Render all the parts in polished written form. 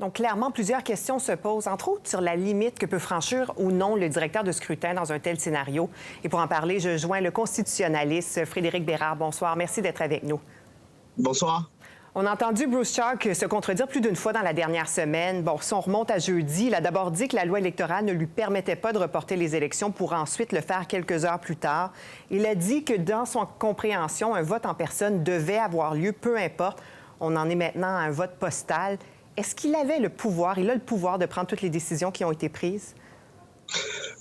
Donc, clairement, plusieurs questions se posent, entre autres sur la limite que peut franchir ou non le directeur de scrutin dans un tel scénario. Et pour en parler, je joins le constitutionnaliste Frédéric Bérard. Bonsoir, merci d'être avec nous. Bonsoir. On a entendu Bruce Charles se contredire plus d'une fois dans la dernière semaine. Bon, si on remonte à jeudi, il a d'abord dit que la loi électorale ne lui permettait pas de reporter les élections pour ensuite le faire quelques heures plus tard. Il a dit que dans son compréhension, un vote en personne devait avoir lieu, peu importe. On en est maintenant à un vote postal. Est-ce qu'il avait le pouvoir, il a le pouvoir de prendre toutes les décisions qui ont été prises?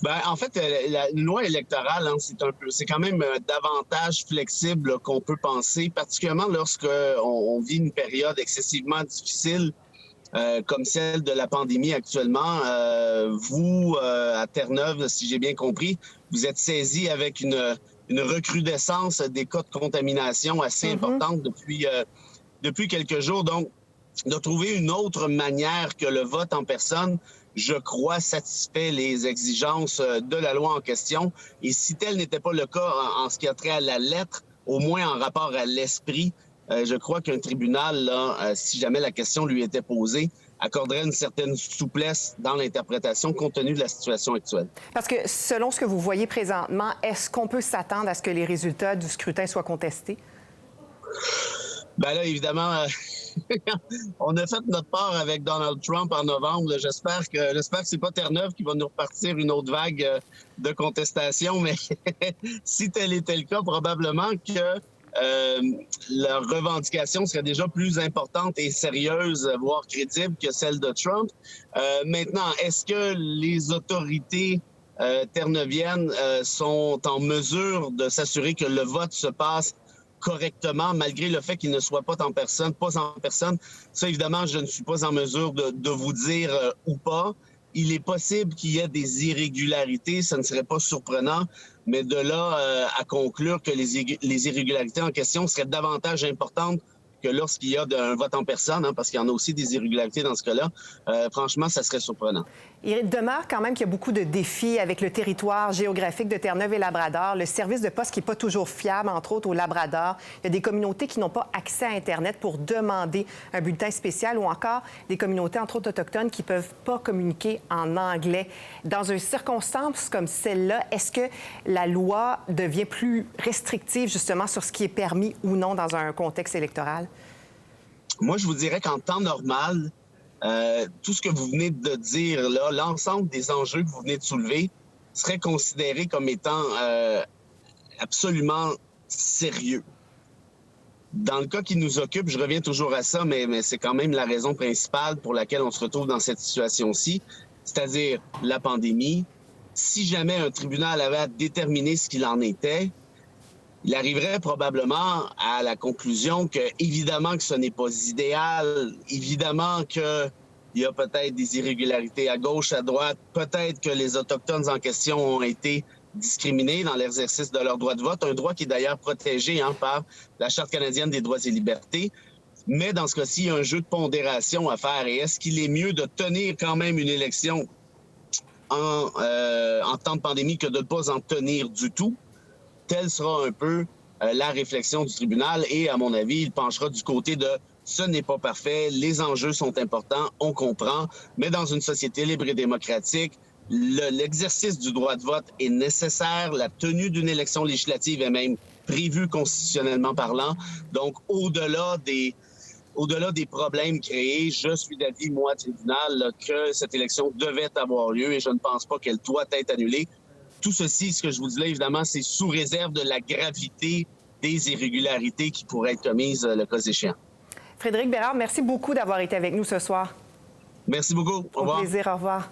Bien, en fait, la loi électorale, c'est quand même davantage flexible qu'on peut penser, particulièrement lorsqu'on vit une période excessivement difficile comme celle de la pandémie actuellement. Vous, à Terre-Neuve, si j'ai bien compris, vous êtes saisi avec une recrudescence des cas de contamination assez importante depuis quelques jours. Donc, de trouver une autre manière que le vote en personne, je crois, satisfait les exigences de la loi en question. Et si tel n'était pas le cas en ce qui a trait à la lettre, au moins en rapport à l'esprit, je crois qu'un tribunal, là, si jamais la question lui était posée, accorderait une certaine souplesse dans l'interprétation compte tenu de la situation actuelle. Parce que selon ce que vous voyez présentement, est-ce qu'on peut s'attendre à ce que les résultats du scrutin soient contestés? Bien là, évidemment, on a fait notre part avec Donald Trump en novembre. J'espère que c'est pas Terre-Neuve qui va nous repartir une autre vague de contestation, mais si tel était le cas, probablement que leur revendication serait déjà plus importante et sérieuse, voire crédible que celle de Trump. Maintenant, est-ce que les autorités terre-neuviennes sont en mesure de s'assurer que le vote se passe correctement, malgré le fait qu'il ne soit pas en personne? Ça, évidemment, je ne suis pas en mesure de vous dire ou pas. Il est possible qu'il y ait des irrégularités, ça ne serait pas surprenant, mais de là à conclure que les irrégularités en question seraient davantage importantes que lorsqu'il y a un vote en personne, parce qu'il y en a aussi des irrégularités dans ce cas-là, franchement, ça serait surprenant. Il demeure quand même qu'il y a beaucoup de défis avec le territoire géographique de Terre-Neuve et Labrador, le service de poste qui n'est pas toujours fiable, entre autres au Labrador. Il y a des communautés qui n'ont pas accès à Internet pour demander un bulletin spécial ou encore des communautés, entre autres autochtones, qui ne peuvent pas communiquer en anglais. Dans une circonstance comme celle-là, est-ce que la loi devient plus restrictive justement sur ce qui est permis ou non dans un contexte électoral? Moi, je vous dirais qu'en temps normal, tout ce que vous venez de dire, là, l'ensemble des enjeux que vous venez de soulever, serait considéré comme étant absolument sérieux. Dans le cas qui nous occupe, je reviens toujours à ça, mais c'est quand même la raison principale pour laquelle on se retrouve dans cette situation-ci, c'est-à-dire la pandémie. Si jamais un tribunal avait à déterminer ce qu'il en était, il arriverait probablement à la conclusion que, évidemment, que ce n'est pas idéal, évidemment qu'il y a peut-être des irrégularités à gauche, à droite, peut-être que les Autochtones en question ont été discriminés dans l'exercice de leur droit de vote, un droit qui est d'ailleurs protégé par la Charte canadienne des droits et libertés. Mais dans ce cas-ci, il y a un jeu de pondération à faire. Et est-ce qu'il est mieux de tenir quand même une élection en temps de pandémie que de ne pas en tenir du tout? Telle sera un peu la réflexion du tribunal et, à mon avis, il penchera du côté de « ce n'est pas parfait, les enjeux sont importants, on comprend, mais dans une société libre et démocratique, l'exercice du droit de vote est nécessaire, la tenue d'une élection législative est même prévue constitutionnellement parlant. Donc, au-delà des problèmes créés, je suis d'avis, moi, tribunal, là, que cette élection devait avoir lieu et je ne pense pas qu'elle doit être annulée. Tout ceci, ce que je vous dis là, évidemment, c'est sous réserve de la gravité des irrégularités qui pourraient être commises le cas échéant. Frédéric Bérard, merci beaucoup d'avoir été avec nous ce soir. Merci beaucoup. Au revoir. Au plaisir. Au revoir.